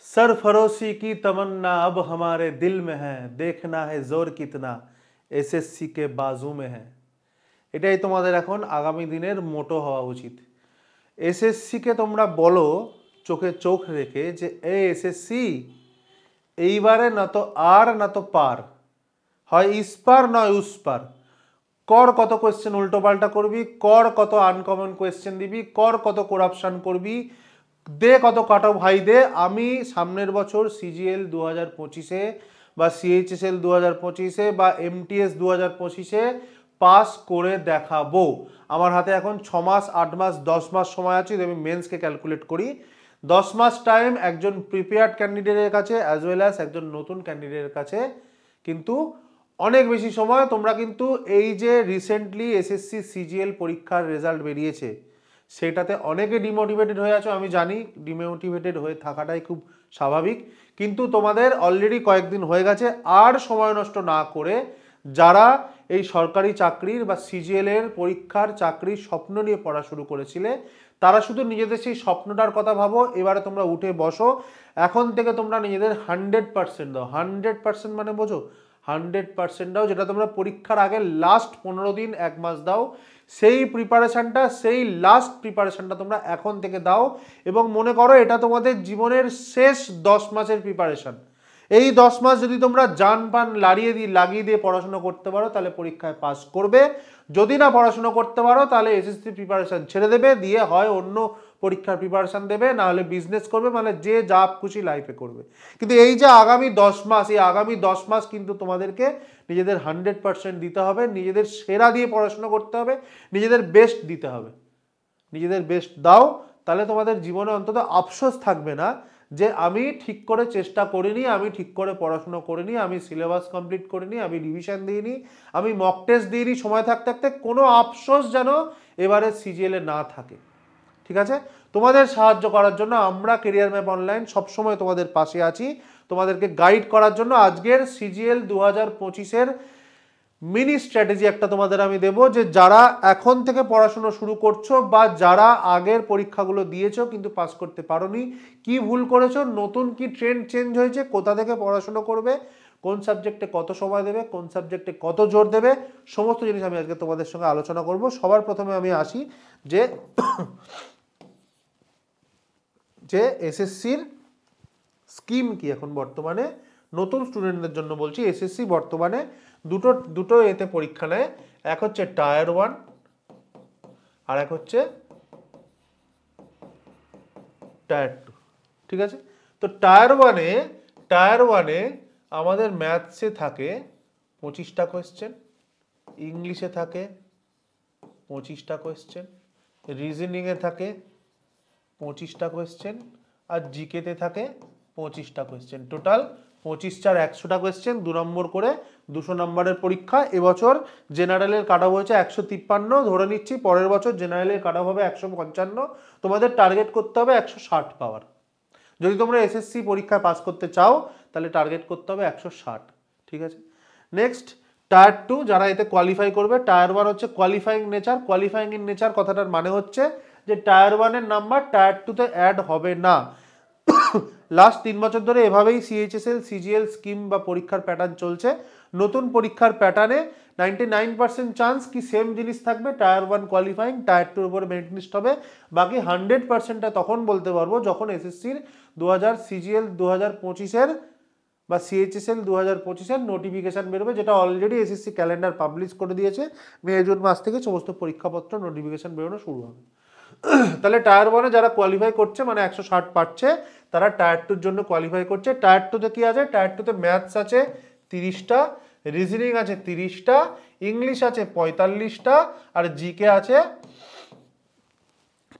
सरफरोशी की तमन्ना अब हमारे दिल में है, देखना है जोर कितना एसएससी के बाजू में है। এটাই তোমাদের এখন আগামী দিনের মোটো হওয়া উচিত। এসএসসি কে তোমরা বলো চোখে চোখ রেখে যে এই এসএসসি এইবারে না তো আর না তো পার, হয় ইসপার নয় উসপার। কর কত কোয়েশ্চেন উল্টো পাল্টা করবি, কর কত আনকমন কোয়েশ্চেন দিবি, কর কত করাপশন করবি, দে কত কাট অফ হাই দে। আমি সামনের বছর সিজিএল 2025-এ বা সিএইচএসএল 2025-এ বা এমটিএস 2025-এ পাস করে দেখাবো। আমার হাতে এখন 6 মাস 8 মাস 10 মাস সময় আছে। আমি মেন্সকে ক্যালকুলেট করি, 10 মাস টাইম একজন প্রিপেয়ার্ড ক্যান্ডিডেটের কাছে অ্যাজ ওয়েল অ্যাজ একজন নতুন ক্যান্ডিডেটের কাছে কিন্তু অনেক বেশি সময়। তোমরা কিন্তু এই যে রিসেন্টলি এসএসসি সিজিএল পরীক্ষার রেজাল্ট বেরিয়েছে সেটাতে অনেকে ডিমোটিভেটেড হয়ে আছো, আমি জানি ডিমোটিভেটেড হয়ে থাকাটাই খুব স্বাভাবিক, কিন্তু তোমাদের অলরেডি কয়েকদিন হয়ে গেছে। আর সময় নষ্ট না করে যারা এই সরকারি চাকরির বা সিজিএল এর পরীক্ষার চাকরির স্বপ্ন নিয়ে পড়া শুরু করেছিলে তারা শুধু নিজেদের সেই স্বপ্নটার কথা ভাবো। এবারে তোমরা উঠে বসো, এখন থেকে তোমরা নিজেদের 100% দাও। 100% মানে বোঝো, 100% দাও, যেটা তোমরা পরীক্ষার আগে লাস্ট 15 দিন 1 মাস দাও। সেই প্রিপারেশনটা, সেই লাস্ট প্রিপারেশনটা তোমরা এখন থেকে দাও এবং মনে করো এটা তোমাদের জীবনের শেষ 10 মাসের প্রিপারেশন। এই 10 মাস যদি তোমরা জান পান লাগিয়ে দিয়ে পড়াশোনা করতে পারো তাহলে পরীক্ষায় পাস করবে। যদি না পড়াশোনা করতে পারো তাহলে এসএসসি প্রিপারেশন ছেড়ে দেবে, দিয়ে হয় অন্য পরীক্ষার প্রিপারেশন দেবে, না হলে বিজনেস করবে, মানে যে যা খুশি লাইফে করবে। কিন্তু এই যে আগামী 10 মাস, এই আগামী 10 মাস কিন্তু তোমাদেরকে নিজেদের 100% দিতে হবে, নিজেদের সেরা দিয়ে পড়াশোনা করতে হবে, নিজেদের বেস্ট দিতে হবে। নিজেদের বেস্ট দাও, তাহলে তোমাদের জীবনে অন্তত আফসোস থাকবে না যে আমি ঠিক করে চেষ্টা করিনি, আমি ঠিক করে পড়াশোনা করিনি, আমি সিলেবাস কমপ্লিট করিনি, আমি রিভিশন দিইনি, আমি মক টেস্ট দিইনি সময় থাকতে থাকতে। কোনো আফসোস যেন এবারে সিজিএলে না থাকে। ঠিক আছে? তোমাদের সাহায্য করার জন্য আমরা কেরিয়ার ম্যাপ অনলাইন সবসময় তোমাদের পাশে আছি, তোমাদেরকে গাইড করার জন্য। আজকের সিজিএল 2025-এর মিনি স্ট্র্যাটেজি একটা তোমাদের আমি দেবো, যে যারা এখন থেকে পড়াশোনা শুরু করছো বা যারা আগের পরীক্ষাগুলো দিয়েছো কিন্তু পাস করতে পারোনি, কি ভুল করেছো, নতুন কি ট্রেন্ড চেঞ্জ হয়েছে, কোথা থেকে পড়াশোনা করবে, কোন সাবজেক্টে কত সময় দেবে, কোন সাবজেক্টে কত জোর দেবে, সমস্ত জিনিস আমি আজকে তোমাদের সঙ্গে আলোচনা করব। সবার প্রথমে আমি আসি যে এসএসসির স্কিম কি এখন বর্তমানে নতুন স্টুডেন্টদের জন্য বলছি। এসএসসি বর্তমানে দুটো এতে পরীক্ষা নেয়, এক হচ্ছে টায়ার 1 আর এক হচ্ছে টায়ার 2। ঠিক আছে? তো টায়ার 1-এ আমাদের ম্যাথসে থাকে 25টা কোয়েশ্চেন, ইংলিশে থাকে 25টা কোয়েশ্চেন, রিজনিংয়ে থাকে 25টা কোয়েশ্চেন আর জিকেতে থাকে 25টা কোয়েশ্চেন। টোটাল 25 × 100টা কোয়েশ্চেন, 2 নম্বর করে 200 নম্বরের পরীক্ষা। এবছর জেনারেলের কাট অফ হয়েছে 153, ধরে নিচ্ছি পরের বছর জেনারেলের কাট অফ হবে 155। তোমাদের টার্গেট করতে হবে 160 পাওয়ার। যদি তোমরা এসএসসি পরীক্ষায় পাস করতে চাও তাহলে টার্গেট করতে হবে 160। ঠিক আছে? নেক্সট টায়ার 2, যারা এতে কোয়ালিফাই করবে। টায়ার 1 হচ্ছে qualifying nature. Qualifying in nature কথাটার মানে হচ্ছে যে টায়ার 1-এর নাম্বার টায়ার 2-তে অ্যাড হবে না। লাস্ট 3 বছর ধরে এভাবেই সিএইচএসএল সিজিএল স্কিম বা পরীক্ষার প্যাটার্ন চলছে। নতুন পরীক্ষার প্যাটার্নে 99% চান্স কি সেম জিনিস থাকবে, টায়ার 1 কোয়ালিফাইং, টায়ার 2-র উপরে মেরিট লিস্ট হবে। বাকি 100%টা তখন বলতে পারবো যখন এসএসসির সিজিএল 2025-এর বা সিএইচএসএল 2025-এর নোটিফিকেশন বেরোবে, যেটা অলরেডি এসএসসি ক্যালেন্ডার পাবলিশ করে দিয়েছে। মে জুন মাস থেকে সমস্ত পরীক্ষাপত্র নোটিফিকেশন বেরোনো শুরু হবে। তাহলে টায়ার 1-এ যারা কোয়ালিফাই করছে মানে 160 পাচ্ছে, তারা টায়ার 2-র জন্য কোয়ালিফাই করছে। টায়ার 2-তে কি আছে? টায়ার 2-তে ম্যাথস আছে 30টা, রিজনিং আছে 30টা, ইংলিশ আছে 45টা আর জিকে আছে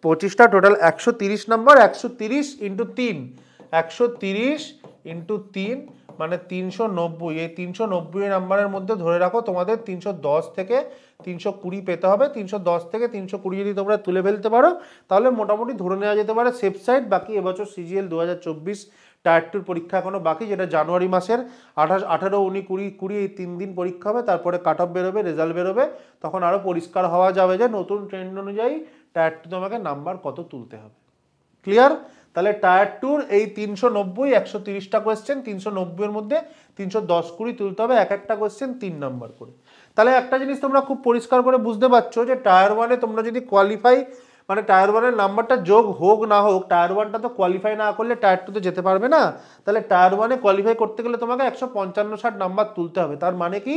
25টা। টোটাল 130 নম্বর। 130 × 3, 130 × 3 মানে 390। এই 390 নাম্বারের মধ্যে ধরে রাখো তোমাদের 310 থেকে 320 পেতে হবে। 310 থেকে 320 যদি তোমরা তুলে ফেলতে পারো তাহলে মোটামুটি ধরে নেওয়া যেতে পারে সেফ সাইড। বাকি এবছর সিজিএল 2024 টায়ার 2-র পরীক্ষা এখনো বাকি, যেটা জানুয়ারি মাসের 18, 19, 20 এই 3 দিন পরীক্ষা হবে। তারপরে কাট অফ বেরোবে, রেজাল্ট বেরোবে, তখন আরও পরিষ্কার হওয়া যাবে যে নতুন ট্রেন্ড অনুযায়ী টায়ার 2 তোমাকে নাম্বার কত তুলতে হবে। ক্লিয়ার? তাহলে টায়ার টুর এই 390 130টা কোয়েশ্চেন, 390 এর মধ্যে 310 কুড়ি তুলতে হবে, এক একটা কোয়েশ্চেন 3 নাম্বার করে। তাহলে একটা জিনিস তোমরা খুব পরিষ্কার করে বুঝতে পারছো যে টায়ার ওয়ানে তোমরা যদি কোয়ালিফাই, মানে টায়ার ওয়ানের নাম্বারটা যোগ হোক না হোক, টায়ার ওয়ানটা তো কোয়ালিফাই না করলে টায়ার টুতে যেতে পারবে না। তাহলে টায়ার ওয়ানে কোয়ালিফাই করতে গেলে তোমাকে 155-60 নাম্বার তুলতে হবে, তার মানে কি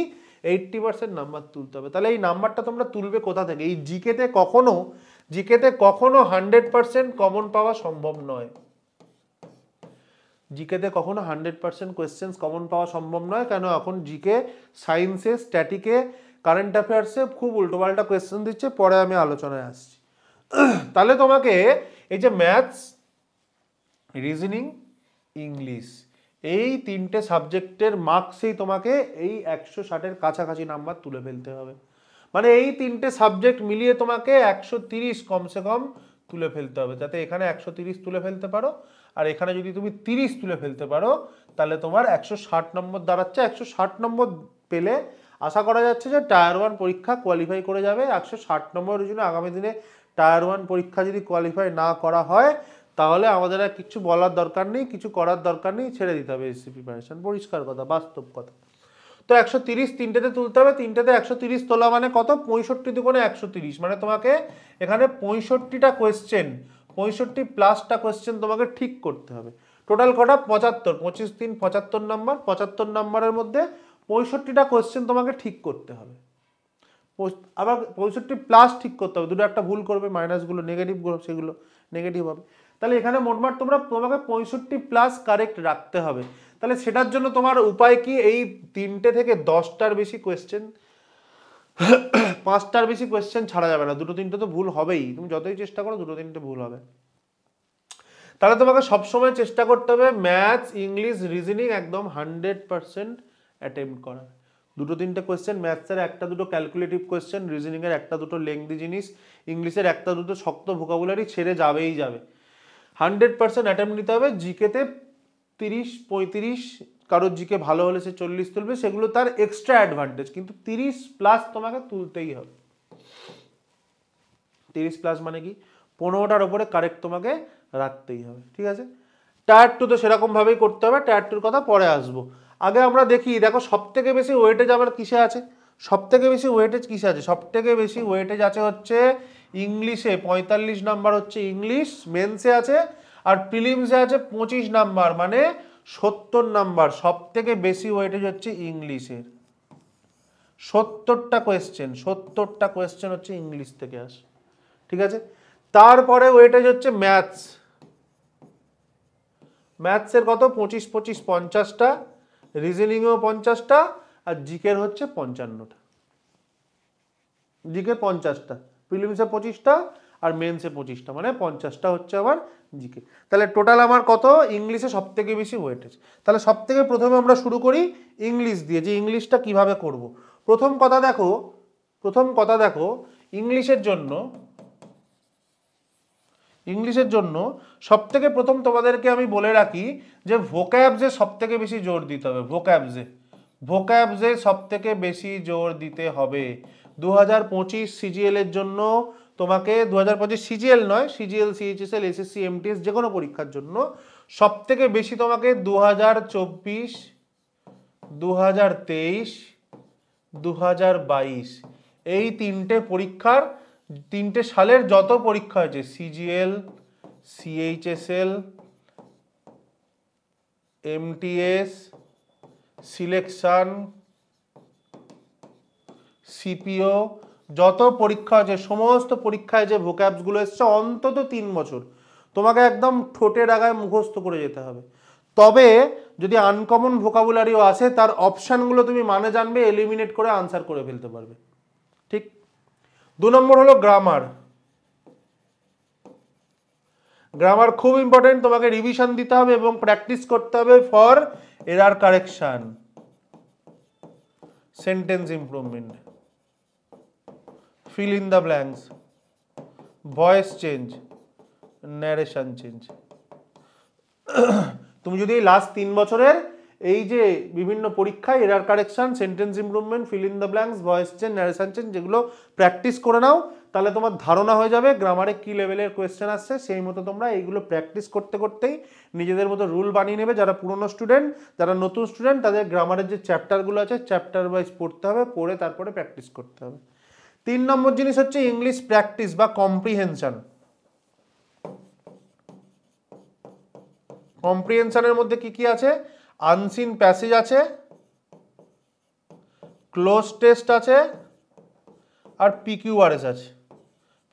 80% নাম্বার তুলতে হবে। তাহলে এই নাম্বারটা তোমরা তুলবে কোথা থেকে? এই জিকেতে কখনো 100% কমন পাওয়া সম্ভব নয়। জিকেতে কখনো 100% কোয়েশ্চেন্স কমন পাওয়া সম্ভব নয়। কেন? এখন জিকে, সায়েন্সে, স্ট্যাটিকে, কারেন্ট অ্যাফেয়ার্সে খুব উল্টোপাল্টা কোয়েশ্চেন দিচ্ছে, পরে আমি আলোচনায় আসছি। তাহলে তোমাকে এই যে ম্যাথস, রিজনিং, ইংলিশ, এই 3টে সাবজেক্টের মার্কসেই তোমাকে এই 160-এর কাছাকাছি নাম্বার তুলে ফেলতে হবে। মানে এই 3টে সাবজেক্ট মিলিয়ে তোমাকে 130 কমসে কম তুলে ফেলতে হবে, যাতে এখানে 130 তুলে ফেলতে পারো, আর এখানে যদি তুমি 30 তুলে ফেলতে পারো তাহলে তোমার 160 নম্বর দাঁড়াচ্ছে। 160 নম্বর পেলে আশা করা যাচ্ছে যে টায়ার ওয়ান পরীক্ষা কোয়ালিফাই করে যাবে। 160 নম্বরের জন্য আগামী দিনে টায়ার ওয়ান পরীক্ষা যদি কোয়ালিফাই না করা হয় তাহলে আমাদের আর কিছু বলার দরকার নেই, কিছু করার দরকার নেই, ছেড়ে দিতে হবে এসসি প্রিপারেশন। পরিষ্কার কথা, বাস্তব কথা। তো 130 তিনটেতে তুলতে হবে, তিনটেতে 130 তোলা মানে কত? 65 দুগুণে 130, মানে তোমাকে এখানে 65টা কোয়েশ্চেন, 65 প্লাসটা কোয়েশ্চেন তোমাকে ঠিক করতে হবে। টোটাল কটা? 75, 25 3 75 নাম্বার। 75 নাম্বারের মধ্যে 65টা কোয়েশ্চেন তোমাকে ঠিক করতে হবে, আবার 65 প্লাস ঠিক করতে হবে। দুটো একটা ভুল করবে, মাইনাসগুলো নেগেটিভগুলো সেগুলো নেগেটিভ হবে। তাহলে এখানে মোটমাট তোমাকে 65 প্লাস কারেক্ট রাখতে হবে। তাহলে সেটার জন্য তোমার উপায় কি? এই 3টে থেকে 10টার বেশি কোয়েশ্চেন, 5টার বেশি কোয়েশ্চেন ছাড়া যাবে না। দুটো তিনটে তো ভুল হবেই, তুমি যতই চেষ্টা করো দুটো তিনটে ভুল হবে। তাহলে তোমাকে সবসময় চেষ্টা করতে হবে ম্যাথস, ইংলিশ, রিজনিং একদম 100% অ্যাটেম্প্ট করার। দুটো তিনটে কোয়েশ্চেন, ম্যাথসের একটা দুটো ক্যালকুলেটিভ কোয়েশ্চেন, রিজনিংয়ের একটা দুটো লেংদি জিনিস, ইংলিশের একটা দুটো শক্ত ভোকাবুলারি ছেড়ে যাবেই যাবে। 100% অ্যাটেম্প্ট নিতে হবে। জিকেতে 30-35, কারোর জিকে ভালো হলে সে 40 তুলবে, সেগুলো তার এক্সট্রা অ্যাডভান্টেজ, কিন্তু 30 প্লাস তোমাকে তুলতেই হবে। 30 প্লাস মানে কি? 15টার ওপরে কারেক্ট তোমাকে রাখতেই হবে, ঠিক আছে? টায়ার টু তো সেরকম ভাবেই করতে হবে, টায়ার টুর কথা পরে আসবো। আগে আমরা দেখি, দেখো সব থেকে বেশি ওয়েটেজ আমার কিসে আছে? সব থেকে বেশি ওয়েটেজ কিসে আছে? সব থেকে বেশি ওয়েটেজ আছে হচ্ছে ইংলিশে, 45 নাম্বার হচ্ছে ইংলিশ মেন্সে আছে, আর প্রিলিমসে আছে 25 নাম্বার, মানে 70 নাম্বার। সব থেকে বেশি ওয়েটেজ হচ্ছে ইংলিশের, 70টা কোয়েশ্চেন হচ্ছে ইংলিশ থেকে আসে, ঠিক আছে? তারপরে ওয়েটেজ হচ্ছে ম্যাথস, ম্যাথসের কত? 25-25 50টা, রিজনিংয়েও 50টা, আর জিকের হচ্ছে 55টা। জিকে 50টা, প্রিলিমসে 25টা, আর মেন্সে 25টা, মানে 50টা হচ্ছে আমার জিকে। তাহলে টোটাল আমার কত? ইংলিশে সব থেকে বেশি ওয়েটেজ। তাহলে সব থেকে প্রথমে আমরা শুরু করি ইংলিশ দিয়ে, যে ইংলিশটা কিভাবে করব। প্রথম কথা দেখো, ইংলিশের জন্য সব থেকে প্রথম তোমাদেরকে আমি বলে রাখি যে ভোক্যাবসে সব থেকে বেশি জোর দিতে হবে। ভোক্যাবসে সব থেকে বেশি জোর দিতে হবে। 2025 সিজিএল এর জন্য তোমাকে, 2025 সিজিএল নয়, সিজিএল, সিএইচএসএল, এসএসসি, এমটিএস যে কোনো পরীক্ষার জন্য সব থেকে বেশি তোমাকে 2024, 2023, 2022 এই তিনটে সালের যত পরীক্ষা হয়েছে, CGL, CHSL, MTS, selection, CPO, যত পরীক্ষা আছে সমস্ত পরীক্ষায় যে ভোক্যাবসগুলো এসছে অন্তত 3 বছর তোমাকে একদম ঠোঁটের আগায় মুখস্থ করে যেতে হবে। তবে যদি আনকমন ভোকাবুলারিও আসে তার অপশানগুলো তুমি মানে জানবে, এলিমিনেট করে আনসার করে ফেলতে পারবে, ঠিক? 2 নম্বর হলো গ্রামার। গ্রামার খুব ইম্পর্টেন্ট, তোমাকে রিভিশন দিতে হবে এবং প্র্যাকটিস করতে হবে for error correction, sentence improvement, fill in the blanks, voice change, narration change. তুমি যদি লাস্ট 3 বছরের এই যে বিভিন্ন পরীক্ষায় error correction, sentence improvement, fill in the blanks, voice change, narration change যেগুলো প্র্যাকটিস করে নাও, তাহলে তোমার ধারণা হয়ে যাবে গ্রামারে কি লেভেলের কোয়েশ্চেন আসছে। সেই মতো তোমরা এইগুলো প্র্যাকটিস করতে করতেই নিজেদের মতো রুল বানিয়ে নেবে। যারা পুরনো স্টুডেন্ট, যারা নতুন স্টুডেন্ট, তাদের গ্রামারের যে চ্যাপ্টারগুলো আছে চ্যাপ্টার ওয়াইজ পড়তে হবে, পড়ে তারপরে প্র্যাকটিস করতে হবে। 3 নম্বর জিনিস হচ্ছে ইংলিশ প্র্যাকটিস বা কম্প্রিহেনশন। কম্প্রিহেনশনের মধ্যে কি কি আছে? আনসিন প্যাসেজ আছে, ক্লোজ টেস্ট আছে, আর পিকিউআরএস আছে।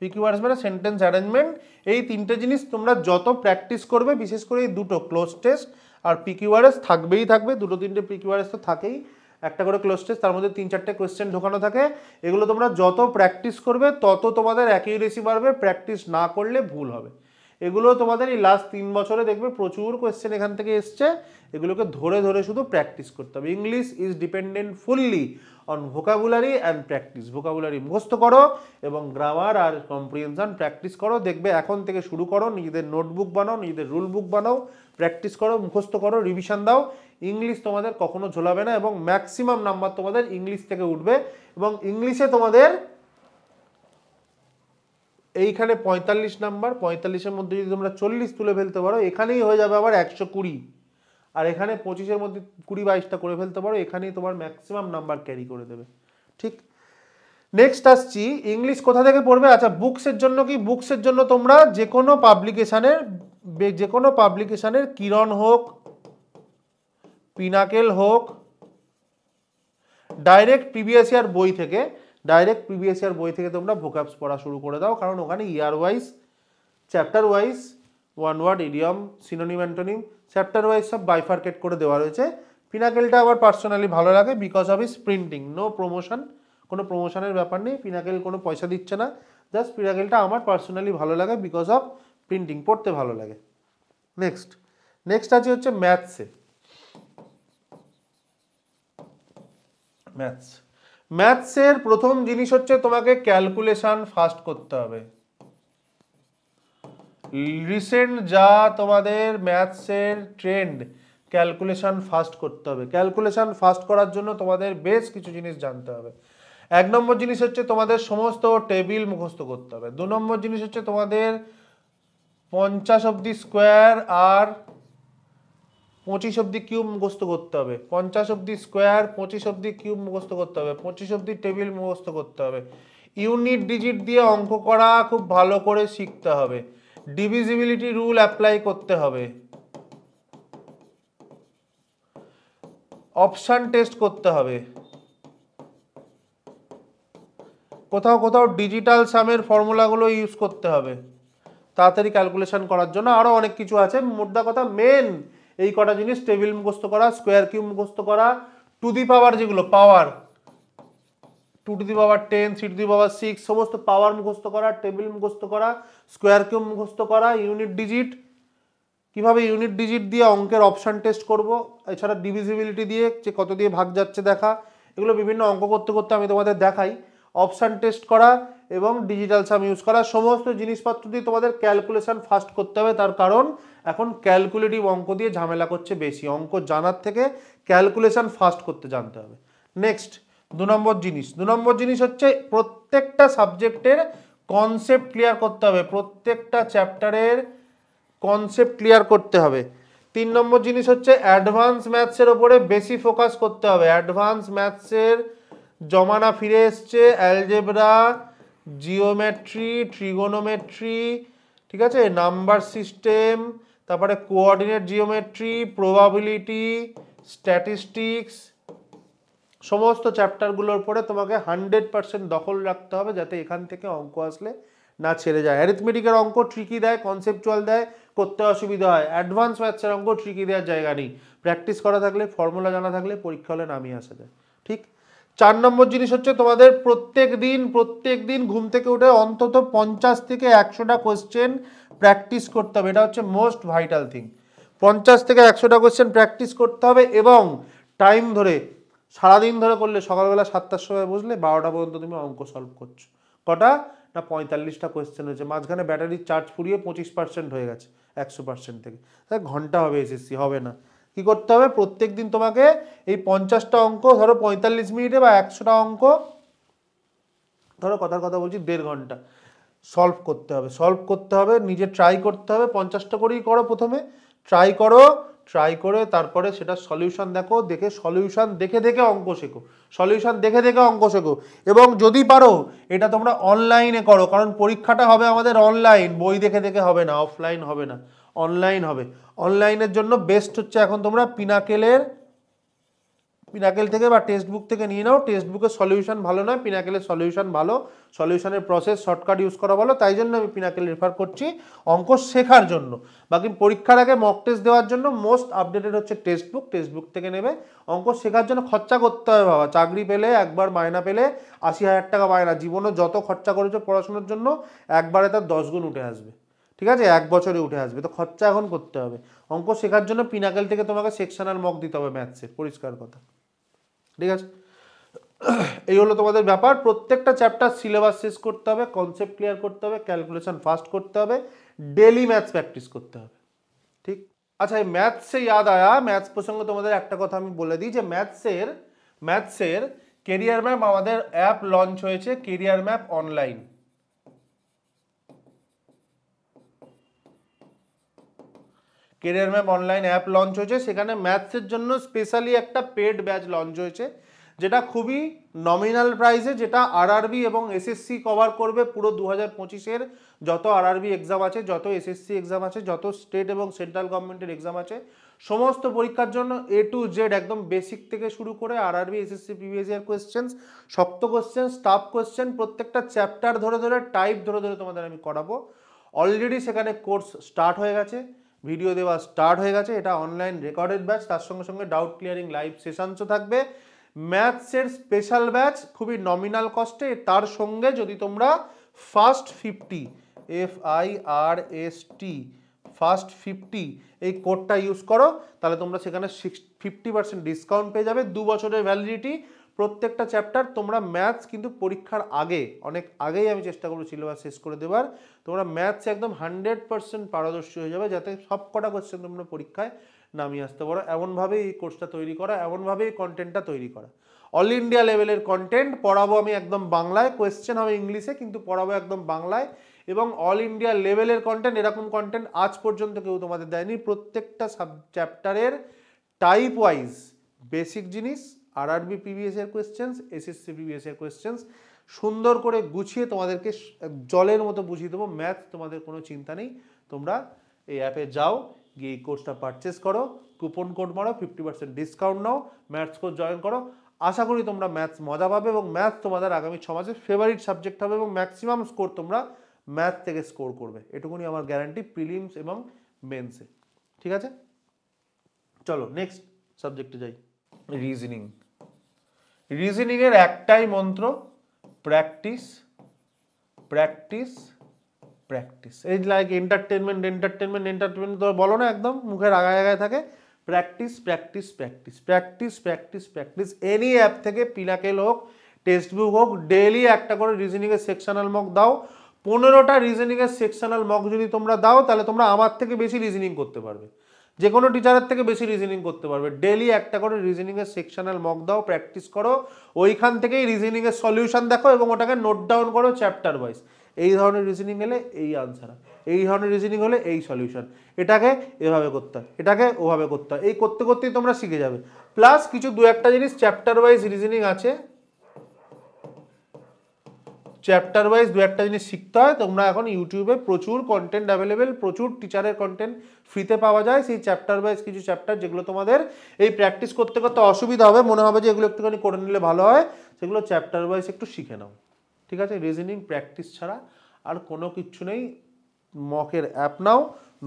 পিকিউআরএস মানে সেন্টেন্স অ্যারেঞ্জমেন্ট। এই 3টে জিনিস তোমরা যত প্র্যাকটিস করবে, বিশেষ করে এই দুটো ক্লোজ টেস্ট আর পিকিউআরএস থাকবেই থাকবে। 2-3টে পিকিউআরএস তো থাকেই, একটা করে ক্লোজ টেস্ট, তার মধ্যে 3-4টে কোয়েশ্চেন ঢোকানো থাকে। এগুলো তোমরা যত প্র্যাকটিস করবে তত তোমাদের অ্যাকিউরেসি বাড়বে, প্র্যাকটিস না করলে ভুল হবে। এগুলো তোমাদের এই লাস্ট 3 বছরে দেখবে প্রচুর কোয়েশ্চেন এখান থেকে এসছে। এগুলোকে ধরে ধরে শুধু প্র্যাকটিস করতে হবে। English is dependent fully on vocabulary and practice. Vocabulary মুখস্থ করো এবং গ্রামার আর কম্প্রিহেনশন প্র্যাকটিস করো। দেখবে এখন থেকে শুরু করো, নিজেদের নোটবুক বানাও, নিজেদের রুল বুক বানাও, প্র্যাকটিস করো, মুখস্থ করো, রিভিশন দাও। ইংলিশ তোমাদের কখনো ঝোলাবে না এবং ম্যাক্সিমাম নাম্বার তোমাদের ইংলিশ থেকে উঠবে। এবং ইংলিশে তোমাদের এইখানে 45 নাম্বার, 45-এর মধ্যে যদি তোমরা 40 তুলে ফেলতে পারো, এখানেই হয়ে যাবে আবার 120। আর এখানে 25-এর মধ্যে 20-22টা করে ফেলতে পারো, এখানেই তোমার ম্যাক্সিমাম নাম্বার ক্যারি করে দেবে। ঠিক, নেক্সট আসছি ইংলিশ কোথা থেকে পড়বে। আচ্ছা, বুকসের জন্য কি? বুকসের জন্য তোমরা যে কোনো পাবলিকেশানের কিরণ হোক, পিনাকেল হোক, ডাইরেক্ট প্রিভিয়াস ইয়ার বই থেকে তোমরা ভোকাবস পড়া শুরু করে দাও। কারণ ওখানে year wise, chapter wise, one word, idiom, synonym, antonym, chapter wise সব বাইফার্কেট করে দেওয়া রয়েছে। পিনাকেলটা আমার পার্সোনালি ভালো লাগে because of its printing. No promotion, কোনো প্রমোশনের ব্যাপার নেই, পিনাকেল কোনো পয়সা দিচ্ছে না। জাস্ট পিনাকেলটা আমার পার্সোনালি ভালো লাগে বিকজ অফ প্রিন্টিং, পড়তে ভালো লাগে। নেক্সট আছে হচ্ছে ম্যাথসের প্রথম জিনিস হচ্ছে তোমাকে ক্যালকুলেশন ফাস্ট করতে হবে। রিসেন্ট যা তোমাদের ম্যাথসের ট্রেন্ড, ক্যালকুলেশন ফাস্ট করতে হবে। ক্যালকুলেশন ফাস্ট করার জন্য তোমাদের বেশ কিছু জিনিস জানতে হবে। 1 নম্বর জিনিস হচ্ছে তোমাদের সমস্ত টেবিল মুখস্থ করতে হবে। 2 নম্বর জিনিস হচ্ছে তোমাদের 50 অব্দি স্কোয়ার আর 25 অব্দি কিউব মুখস্থ করতে হবে। 50 অব্দি স্কোয়ার, 25 অব্দি কিউব মুখস্থ করতে হবে, 25 অব্দি টেবিল মুখস্থ করতে হবে। ইউনিট ডিজিট দিয়ে অঙ্ক করা খুব ভালো করে শিখতে হবে। ডিভিজিবিলিটি রুল অ্যাপ্লাই করতে হবে। অপশন টেস্ট করতে হবে। কোথাও কোথাও ডিজিটাল সামের ফর্মুলাগুলো ইউজ করতে হবে তাড়াতাড়ি ক্যালকুলেশন করার জন্য। আরও অনেক কিছু আছে, মোদ্দা কথা মেন এই কটা জিনিস: টেবিল মুখস্থ করা, স্কোয়ার কিউব মুখস্থ করা, টু দি পাওয়ার, যেগুলো পাওয়ার 2 to the power 10, 3 to the পাওয়ার 6, সমস্ত পাওয়ার মুখস্থ করা, টেবিল মুখস্থ করা, স্কোয়ার কিউব মুখস্থ করা, ইউনিট ডিজিট, কিভাবে ইউনিট ডিজিট দিয়ে অঙ্কের অপশন টেস্ট করব, এছাড়া ডিভিজিবিলিটি দিয়ে যে কত দিয়ে ভাগ যাচ্ছে দেখা, এগুলো বিভিন্ন অঙ্ক করতে করতে আমি তোমাদের দেখাই। অপশন টেস্ট করা এবং ডিজিটাল সাম ইউজ করা, সমস্ত জিনিসপত্র দিয়ে তোমাদের ক্যালকুলেশন ফাস্ট করতে হবে। তার কারণ এখন ক্যালকুলেটিভ অঙ্ক দিয়ে ঝামেলা করছে বেশি। অঙ্ক জানার থেকে ক্যালকুলেশন ফাস্ট করতে জানতে হবে। নেক্সট 2 নম্বর জিনিস হচ্ছে প্রত্যেকটা সাবজেক্টের কনসেপ্ট ক্লিয়ার করতে হবে। প্রত্যেকটা চ্যাপ্টারের কনসেপ্ট ক্লিয়ার করতে হবে। 3 নম্বর জিনিস হচ্ছে অ্যাডভান্স ম্যাথসের ওপরে বেশি ফোকাস করতে হবে। অ্যাডভান্স ম্যাথসের জমানা ফিরে এসছে। অ্যালজেব্রা, জিওমেট্রি, ট্রিগোনোমেট্রি, ঠিক আছে, নাম্বার সিস্টেম, তারপরে কোঅর্ডিনেট জিওমেট্রি, প্রবাবিলিটি, স্ট্যাটিস্টিক্স, সমস্ত চ্যাপ্টারগুলোর পরে তোমাকে 100% দখল রাখতে হবে যাতে এখান থেকে অঙ্ক আসলে না ছেড়ে যায়। অ্যারিথমেটিকের অঙ্ক ট্রিকি দেয়, কনসেপচুয়াল দেয়, করতে অসুবিধা হয়। অ্যাডভান্স ম্যাথসের অঙ্ক ট্রিকি দেওয়ার জায়গা নেই, প্র্যাকটিস করা থাকলে, ফর্মুলা জানা থাকলে পরীক্ষা হলে নামিয়ে আসা যায়। ঠিক। 4 নম্বর জিনিস হচ্ছে তোমাদের প্রত্যেক দিন ঘুম থেকে উঠে অন্তত 50 থেকে 100টা কোয়েশ্চেন প্র্যাকটিস করতে হবে। এটা হচ্ছে মোস্ট ভাইটাল থিং। 50 থেকে 100টা কোয়েশ্চেন প্র্যাকটিস করতে হবে এবং টাইম ধরে, সারাদিন ধরে করলে, সকালবেলা 7টার সময় বসলে 12টা পর্যন্ত তুমি অঙ্ক সলভ করছো। কটা না 45টা কোয়েশ্চেন হয়েছে, মাঝখানে ব্যাটারির চার্জ ফুরিয়ে 25% হয়ে গেছে 100% থেকে। তাই ঘন্টা হবে এসএসসি, হবে না। কি করতে হবে? প্রত্যেক দিন তোমাকে এই 50টা অঙ্ক, ধরো 45 মিনিটে বা 100টা অঙ্ক ধরো কথার কথা বলছি 1.5 ঘন্টা সলভ করতে হবে নিজে ট্রাই করতে হবে, 50টা করেই করো প্রথমে, ট্রাই করে তারপরে সেটা সলিউশন দেখে সলিউশন দেখে অঙ্ক শেখো এবং যদি পারো এটা তোমরা অনলাইনে করো, কারণ পরীক্ষাটা হবে আমাদের অনলাইন, বই দেখে হবে না, অফলাইন হবে না, অনলাইন হবে। অনলাইনের জন্য বেস্ট হচ্ছে এখন তোমরা পিনাকেল থেকে বা টেক্সট বুক থেকে নিয়ে নাও। টেক্সট বুকের সলিউশন ভালো নয়, পিনাকেলের সলিউশন ভালো, সলিউশনের প্রসেস শর্টকাট ইউজ করা ভালো, তাই জন্য আমি পিনাকেল রেফার করছি অঙ্ক শেখার জন্য। বাকি পরীক্ষার আগে মক টেস্ট দেওয়ার জন্য মোস্ট আপডেটেড হচ্ছে টেক্সট বুক থেকে নেবে। অঙ্ক শেখার জন্য খরচা করতে হবে বাবা, চাকরি পেলে একবার মায়না পেলে 80,000 টাকা মায়না, জীবনে যত খরচা করেছো পড়াশোনার জন্য একবারে তার 10 গুণ উঠে আসবে, ঠিক আছে, 1 বছরে উঠে আসবে, তো খরচা এখন করতে হবে। অঙ্ক শেখার জন্য পিনাকেল থেকে তোমাকে সেকশনাল মক দিতে হবে ম্যাথসের, পরিষ্কার কথা, ঠিক আছে। এই হলো তোমাদের ব্যাপার। প্রত্যেকটা চ্যাপ্টার সিলেবাস শেষ করতে হবে, কনসেপ্ট ক্লিয়ার করতে হবে, ক্যালকুলেশন ফাস্ট করতে হবে, ডেলি ম্যাথস প্র্যাকটিস করতে হবে, ঠিক। আচ্ছা, এই ম্যাথস সে ইয়াদ আয়া, ম্যাথস প্রসঙ্গে তোমাদের একটা কথা আমি বলে দিই যে ম্যাথসের কেরিয়ার ম্যাপ আমাদের অ্যাপ লঞ্চ হয়েছে, career map online. Career map online app launch হয়েছে, সেখানে ম্যাথসের জন্য স্পেশালি একটা পেড ব্যাচ লঞ্চ হয়েছে, যেটা খুবই নমিনাল প্রাইসে, যেটা আরআরবি এবং এসএসসি কভার করবে পুরো 2025-এর যত আরআরবি এক্সাম আছে, যত এসএসসি এক্সাম আছে, যত স্টেট এবং সেন্ট্রাল গভর্নমেন্টের এক্সাম আছে, সমস্ত পরীক্ষার জন্য A to Z একদম বেসিক থেকে শুরু করে RRB, SSC, previous year questions, শক্ত কোয়েশ্চেন, টাফ কোয়েশ্চেন, প্রত্যেকটা চ্যাপ্টার ধরে টাইপ ধরে তোমাদের আমি করাবো। অলরেডি সেখানে কোর্স স্টার্ট হয়ে গেছে, ভিডিও দেওয়া স্টার্ট হয়ে গেছে, এটা অনলাইন রেকর্ডেড ব্যাচ, তার সঙ্গে ডাউট ক্লিয়ারিং লাইভ সেশনসও থাকবে। ম্যাথসের স্পেশাল ব্যাচ খুবই নমিনাল কস্টে, তার সঙ্গে যদি তোমরা ফার্স্ট 50 ফার্স্ট 50 এই কোডটা ইউজ করো, তাহলে তোমরা সেখানে 50% ডিসকাউন্ট পেয়ে যাবে, 2 বছরের ভ্যালিডিটি। প্রত্যেকটা চ্যাপ্টার তোমরা ম্যাথস কিন্তু পরীক্ষার আগে, অনেক আগেই আমি চেষ্টা করবো সিলেবাস শেষ করে দেওয়ার, তোমরা ম্যাথস একদম 100% পারদর্শী হয়ে যাবে, যাতে সব কটা কোয়েশ্চেন তোমরা পরীক্ষায় নামিয়ে আসতে পারো। এমনভাবেই এই কোর্সটা তৈরি করা, এমনভাবেই কন্টেন্টটা তৈরি করা। অল ইন্ডিয়া লেভেলের কন্টেন্ট পড়াবো আমি একদম বাংলায়, কোয়েশ্চেন হবে ইংলিশে, কিন্তু পড়াবো একদম বাংলায়, এবং অল ইন্ডিয়া লেভেলের কন্টেন্ট, এরকম কন্টেন্ট আজ পর্যন্ত কেউ তোমাদের দেয়নি। প্রত্যেকটা চ্যাপ্টারের টাইপ ওয়াইজ বেসিক জিনিস, RRB previous year questions, SSC previous year questions সুন্দর করে গুছিয়ে তোমাদেরকে জলের মতো বুঝিয়ে দেবো। ম্যাথ তোমাদের কোনো চিন্তা নেই, তোমরা এই অ্যাপে যাও, গিয়ে এই কোর্সটা পারচেস করো, কুপন কোড মারো, 50% ডিসকাউন্ট নাও, ম্যাথস কোর্স জয়েন করো। আশা করি তোমরা ম্যাথস মজা পাবে এবং ম্যাথস তোমাদের আগামী 6 মাসের ফেভারিট সাবজেক্ট হবে, এবং ম্যাক্সিমাম স্কোর তোমরা ম্যাথ থেকে স্কোর করবে, এটুকুনি আমার গ্যারান্টি প্রিলিমস এবং মেন্সে, ঠিক আছে। চলো নেক্সট সাবজেক্টে যাই, রিজনিং এর একটাই মন্ত্র, প্র্যাকটিস প্র্যাকটিস প্র্যাকটিস। এই লাইক এন্টারটেনমেন্ট তো বলো না, একদম মুখের আগায় থাকে, practice practice practice practice practice practice. Any app থেকে, পিনাকেল হোক, টেক্সট বুক হোক, ডেইলি একটা করে রিজনিং এর সেকশনাল মক দাও। 15টা রিজনিং এর সেকশনাল মক যদি তোমরা দাও, তাহলে তোমরা আমার থেকে বেশি রিজনিং করতে পারবে, যে কোনো টিচারের থেকে বেশি রিজনিং করতে পারবে। ডেইলি একটা করে রিজনিং এর সেকশনাল মক দাও, প্র্যাকটিস করো, ওইখান থেকেই রিজনিং এর সলিউশন দেখো এবং ওটাকে নোট ডাউন করো চ্যাপ্টার ওয়াইজ। এই ধরনের রিজনিং এলে এই আনসার, এই ধরনের রিজনিং হলে এই সলিউশন, এটাকে এভাবে করতে হয়, এটাকে ওভাবে করতে হয়, এই করতে করতেই তোমরা শিখে যাবে। প্লাস কিছু 2-1টা জিনিস চ্যাপ্টার ওয়াইজ রিজনিং আছে, চ্যাপ্টার ওয়াইজ 2-1টা জিনিস শিখতে হয়। তোমরা এখন ইউটিউবে প্রচুর কন্টেন্ট অ্যাভেলেবেল, প্রচুর টিচারের কন্টেন্ট ফ্রিতে পাওয়া যায়, সেই চ্যাপ্টার ওয়াইজ কিছু চ্যাপ্টার যেগুলো তোমাদের এই প্র্যাকটিস করতে করতে অসুবিধা হবে, মনে হবে যে এগুলো একটুখানি করে নিলে ভালো হয়, সেগুলো চ্যাপ্টার ওয়াইজ একটু শিখে নাও, ঠিক আছে। রিজনিং প্র্যাকটিস ছাড়া আর কোনো কিচ্ছু নেই। মকের অ্যাপ নাও,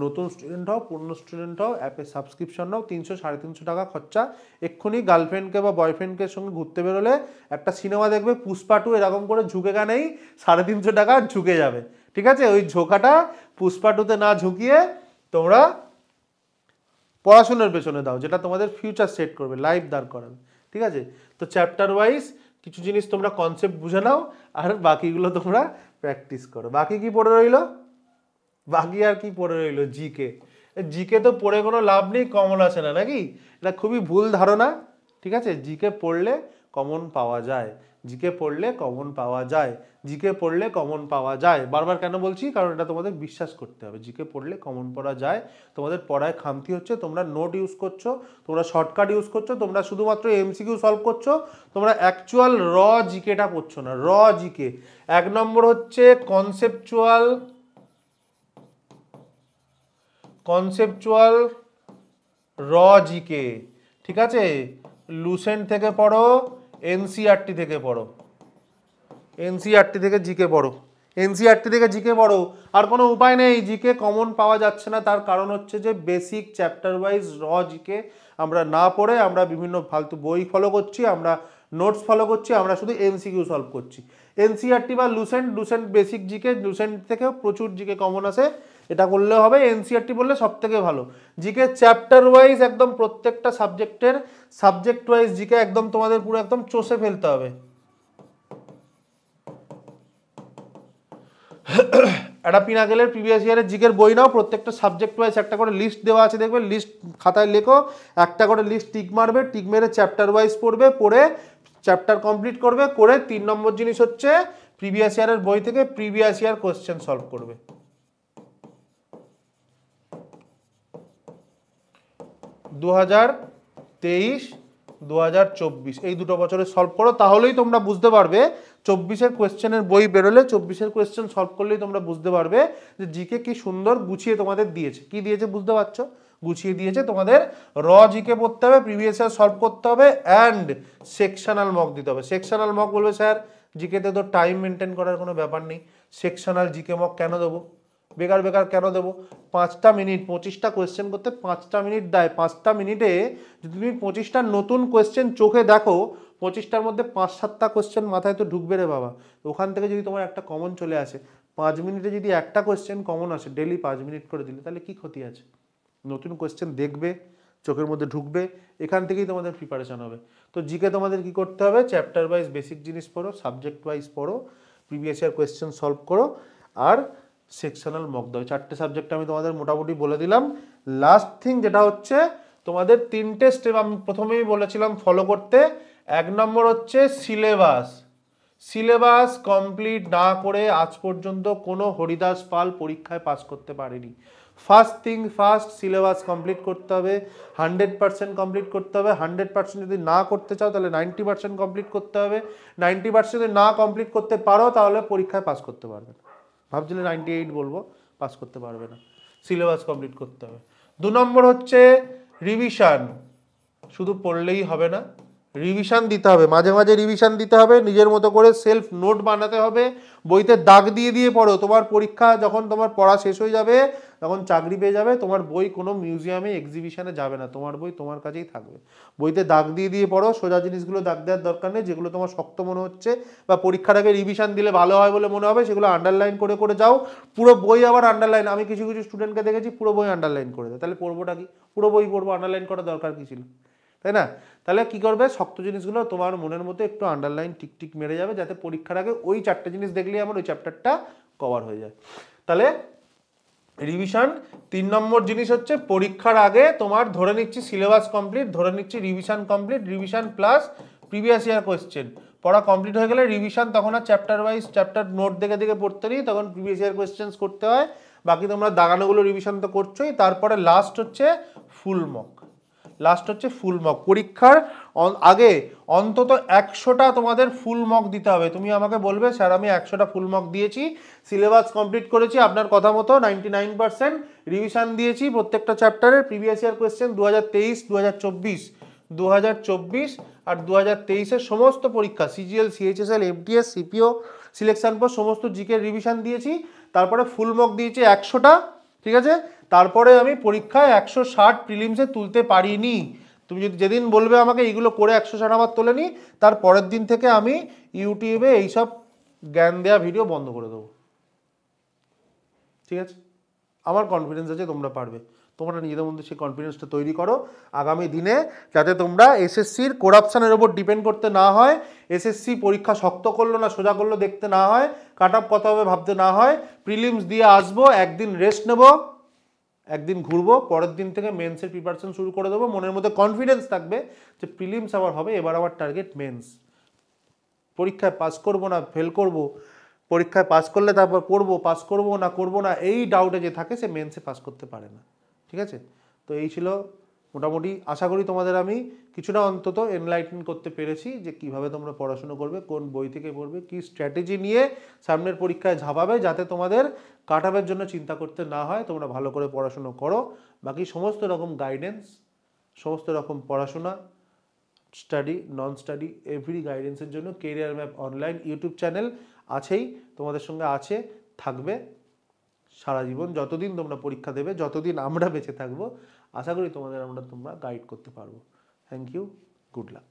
নতুন স্টুডেন্ট হও, পুরনো স্টুডেন্ট হও, অ্যাপে সাবস্ক্রিপশন নাও, 300-350 টাকা খরচা। এক্ষুনি গার্লফ্রেন্ডকে বা বয়ফ্রেন্ডকে সঙ্গে ঘুরতে বেরোলে একটা সিনেমা দেখবে পুষ্পা 2, এরকম করে ঝুঁকে নেই, 350 টাকা ঝুঁকে যাবে, ঠিক আছে। ওই ঝোঁকাটা পুষ্পা 2-তে না ঝুঁকিয়ে তোমরা পড়াশোনার পেছনে দাও, যেটা তোমাদের ফিউচার সেট করবে, লাইফ দাঁড় করাবে, ঠিক আছে। তো চ্যাপ্টার ওয়াইজ কিছু জিনিস তোমরা কনসেপ্ট বুঝে নাও, আর বাকিগুলো তোমরা প্র্যাকটিস করো। বাকি কি পড়ে রইলো? বাকি আর কি পড়ে রইলো? জিকে। জিকে তো পড়ে কোনো লাভ নেই, কমন আসে না, নাকি? এটা খুবই ভুল ধারণা, ঠিক আছে। জিকে পড়লে কমন পাওয়া যায়, জিকে পড়লে কমন পাওয়া যায়, জিকে পড়লে কমন পাওয়া যায়। বারবার কেন বলছি? কারণ এটা তোমাদের বিশ্বাস করতে হবে, জিকে পড়লে কমন পড়া যায়। তোমাদের পড়ায় খামতি হচ্ছে, তোমরা নোট ইউজ করছো, তোমরা শর্টকাট ইউজ করছো, তোমরা শুধুমাত্র এমসিকিউ সলভ করছো, তোমরা অ্যাকচুয়াল র জিকেটা পড়ছো না। র জিকে 1 নম্বর হচ্ছে কনসেপচুয়াল র জিকে, ঠিক আছে? লুসেন্ট থেকে পড়ো, এনসিইআরটি থেকে পড়ো, এনসিইআরটি থেকে জিকে পড়ো, এনসিইআরটি থেকে জিকে পড়ো। আর কোনো উপায় নেই, জিকে কমন পাওয়া যাচ্ছে না, তার কারণ হচ্ছে যে বেসিক চ্যাপ্টার ওয়াইজ র জিকে আমরা না পড়ে আমরা বিভিন্ন ফালতু বই ফলো করছি, আমরা নোটস ফলো করছি, আমরা শুধু এমসিকিউ সলভ করছি। এনসিইআরটি বা লুসেন্ট বেসিক জিকে, লুসেন্ট থেকেও প্রচুর জিকে কমন আসে, এটা করলে হবে। এনসিইআরটি বললে সব থেকে ভালো। জিকে চ্যাপ্টার ওয়াইজ একদম প্রত্যেকটা সাবজেক্টের সাবজেক্ট ওয়াইজ জিকে একদম তোমাদের পুরো একদম চষে ফেলতে হবে। একটা পিনাকেলের প্রিভিয়াস ইয়ারের জিকের বই নাও, প্রত্যেকটা সাবজেক্ট ওয়াইজ একটা করে লিস্ট দেওয়া আছে, দেখবে লিস্ট খাতায় লেখো, একটা করে লিস্ট টিক মারবে, টিক মেরে চ্যাপ্টার ওয়াইজ পড়বে, পড়ে চ্যাপ্টার কমপ্লিট করবে, করে 3 নম্বর জিনিস হচ্ছে প্রিভিয়াস ইয়ারের বই থেকে প্রিভিয়াস ইয়ার কোশ্চেন সলভ করবে। 2023 2024 এই দুটো বছরে সলভ করো, তাহলেই তোমরা বুঝতে পারবে। 24-এর কোয়েশ্চেনের বই বেরোলে 24-এর কোয়েশ্চেন সলভ করলেই তোমরা বুঝতে পারবে যে জিকে কি সুন্দর গুছিয়ে তোমাদের দিয়েছে। কি দিয়েছে বুঝতে পারছো? গুছিয়ে দিয়েছে। তোমাদের র জিকে পড়তে হবে, প্রিভিয়াস ইয়ার সলভ করতে হবে, অ্যান্ড সেকশনাল মক দিতে হবে। সেকশনাল মক বলবে স্যার জিকেতে তো টাইম মেনটেন করার কোনো ব্যাপার নেই, সেকশনাল জিকে মক কেন দেবো, বেকার বেকার কেন দেবো? 5টা মিনিট 25টা কোয়েশ্চেন করতে 5টা মিনিট দেয়, 5টা মিনিটে যদি তুমি 25টা নতুন কোয়েশ্চেন চোখে দেখো, 25টার মধ্যে 5-7টা কোয়েশ্চেন মাথায় তো ঢুকবে রে বাবা। ওখান থেকে যদি তোমার একটা কমন চলে আসে, 5 মিনিটে যদি একটা কোয়েশ্চেন কমন আসে, ডেলি 5 মিনিট করে দিলে তাহলে কি ক্ষতি আছে? নতুন কোয়েশ্চেন দেখবে, চোখের মধ্যে ঢুকবে, এখান থেকেই তোমাদের প্রিপারেশন হবে। তো জিকে তোমাদের কি করতে হবে? চ্যাপ্টার ওয়াইজ বেসিক জিনিস পড়ো, সাবজেক্ট ওয়াইজ পড়ো, প্রিভিয়াস ইয়ার কোয়েশ্চেন সলভ করো, আর সেকশনাল মক দাও। 4টে সাবজেক্ট আমি তোমাদের মোটামুটি বলে দিলাম। লাস্ট থিং যেটা হচ্ছে তোমাদের 3টে স্টেপ আমি প্রথমেই বলেছিলাম ফলো করতে। 1 নম্বর হচ্ছে সিলেবাস। সিলেবাস কমপ্লিট না করে আজ পর্যন্ত কোনো হরিদাস পাল পরীক্ষায় পাস করতে পারেনি। First thing first, syllabus complete করতে হবে, 100% কমপ্লিট করতে হবে। 100% যদি না করতে চাও তাহলে 90% কমপ্লিট করতে হবে। 90% যদি না কমপ্লিট করতে পারো তাহলে পরীক্ষায় পাস করতে পারবে না। ভাবছিলে 98 বলবো, পাস করতে পারবে না। সিলেবাস কমপ্লিট করতে হবে। 2 নম্বর হচ্ছে রিভিশন। শুধু পড়লেই হবে না, রিভিশন দিতে হবে, মাঝে মাঝে রিভিশন দিতে হবে, নিজের মতো করে সেলফ নোট বানাতে হবে, বইতে দাগ দিয়ে দিয়ে পড়ো। তোমার পরীক্ষা যখন তোমার পড়া শেষ হয়ে যাবে, যখন চাকরি পেয়ে যাবে, তোমার বই কোনো মিউজিয়ামে এক্সিবিশনে যাবে না, তোমার বই তোমার কাছেই থাকবে। বইতে দাগ দিয়ে দিয়ে পড়ো, সোজা জিনিসগুলো দাগ দেওয়ার দরকার নেই, যেগুলো তোমার শক্ত মনে হচ্ছে বা পরীক্ষার আগে রিভিশন দিলে ভালো হয় বলে মনে হবে সেগুলো আন্ডারলাইন করে করে যাও। পুরো বই আবার আন্ডারলাইন, আমি কিছু কিছু স্টুডেন্টকে দেখেছি পুরো বই আন্ডারলাইন করে দেয়, তাহলে পড়বোটা কি? পুরো বই পড়বো, আন্ডারলাইন করার দরকার কি ছিল, তাই না? তাহলে কি করবে, শক্ত জিনিসগুলো তোমার মনের মধ্যে একটু আন্ডারলাইন টিকটিক মেরে যাবে, যাতে পরীক্ষার আগে ওই 4টে জিনিস দেখলেই আমার ওই চ্যাপ্টারটা কভার হয়ে যায়। তাহলে রিভিশন। 3 নম্বর জিনিস হচ্ছে পরীক্ষার আগে তোমার ধরে নিচ্ছি সিলেবাস কমপ্লিট, ধরে নিচ্ছি revision complete, revision plus previous year question পড়া কমপ্লিট হয়ে গেলে রিভিশন তখন আর চ্যাপ্টার ওয়াইজ চ্যাপ্টার নোট দেখে দেখে পড়তে নেই, তখন প্রিভিয়াস ইয়ার কোয়েশ্চেন্স করতে হয়। বাকি তোমরা দাগানোগুলো রিভিশন তো করছোই। তারপরে লাস্ট হচ্ছে ফুল মক। লাস্ট হচ্ছে ফুল মক। পরীক্ষার আগে অন্তত 100টা তোমাদের ফুল মক দিতে হবে। তুমি আমাকে বলবে স্যার আমি 100টা ফুল মক দিয়েছি, সিলেবাস কমপ্লিট করেছি আপনার কথা মতো 99%, রিভিশন দিয়েছি প্রত্যেকটা চ্যাপ্টারের, প্রিভিয়াস ইয়ার কোয়েশ্চেন 2023 2024 আর 2023-এর সমস্ত পরীক্ষা CGL, CHSL, MTS, CPO, selection post সমস্ত জিকে রিভিশন দিয়েছি। তারপরে ফুল মক দিয়েছি 100টা, ঠিক আছে? তারপরে আমি পরীক্ষায় 160 প্রিলিমসে তুলতে পারিনি। তুমি যদি যেদিন বলবে আমাকে এইগুলো করে 160 আবার তোলেনি, তার পরের দিন থেকে আমি ইউটিউবে এইসব জ্ঞান দেওয়া ভিডিও বন্ধ করে দেবো, ঠিক আছে? আমার কনফিডেন্স আছে তোমরা পারবে। তোমরা নিজেদের মধ্যে সেই কনফিডেন্সটা তৈরি করো আগামী দিনে, যাতে তোমরা এসএসসির করাপশানের ওপর ডিপেন্ড করতে না হয়, এসএসসি পরীক্ষা শক্ত করলো না সোজা করলো দেখতে না হয়, কাট অফ কত হবে ভাবতে না হয়। প্রিলিমস দিয়ে আসবো, একদিন রেস্ট নেবো, একদিন ঘুরবো, পরের দিন থেকে মেন্সের প্রিপারেশন শুরু করে দেবো। মনের মধ্যে কনফিডেন্স থাকবে যে প্রিলিমস আবার হবে, এবার আমার টার্গেট মেন্স। পরীক্ষায় পাস করব না ফেল করব, পরীক্ষায় পাস করলে তারপর পড়বো, পাস করব না এই ডাউটে যে থাকে সে মেন্সে পাস করতে পারে না। ঠিক আছে, তো এই ছিল মোটামুটি। আশা করি তোমাদের আমি কিছুটা অন্তত এনলাইটেন করতে পেরেছি যে কিভাবে তোমরা পড়াশুনো করবে, কোন বই থেকে পড়বে, কি স্ট্র্যাটেজি নিয়ে সামনের পরীক্ষায় ঝাঁপাবে, যাতে তোমাদের কাট অফের জন্য চিন্তা করতে না হয়। তোমরা ভালো করে পড়াশুনো করো, বাকি সমস্ত রকম গাইডেন্স, সমস্ত রকম পড়াশোনা, স্টাডি নন স্টাডি এভরি গাইডেন্সের জন্য career map online YouTube channel আছেই, তোমাদের সঙ্গে আছে, থাকবে সারা জীবন, যতদিন তোমরা পরীক্ষা দেবে, যতদিন আমরা বেঁচে থাকবো। আশা করি তোমরা গাইড করতে পারবো। Thank you, good lakh.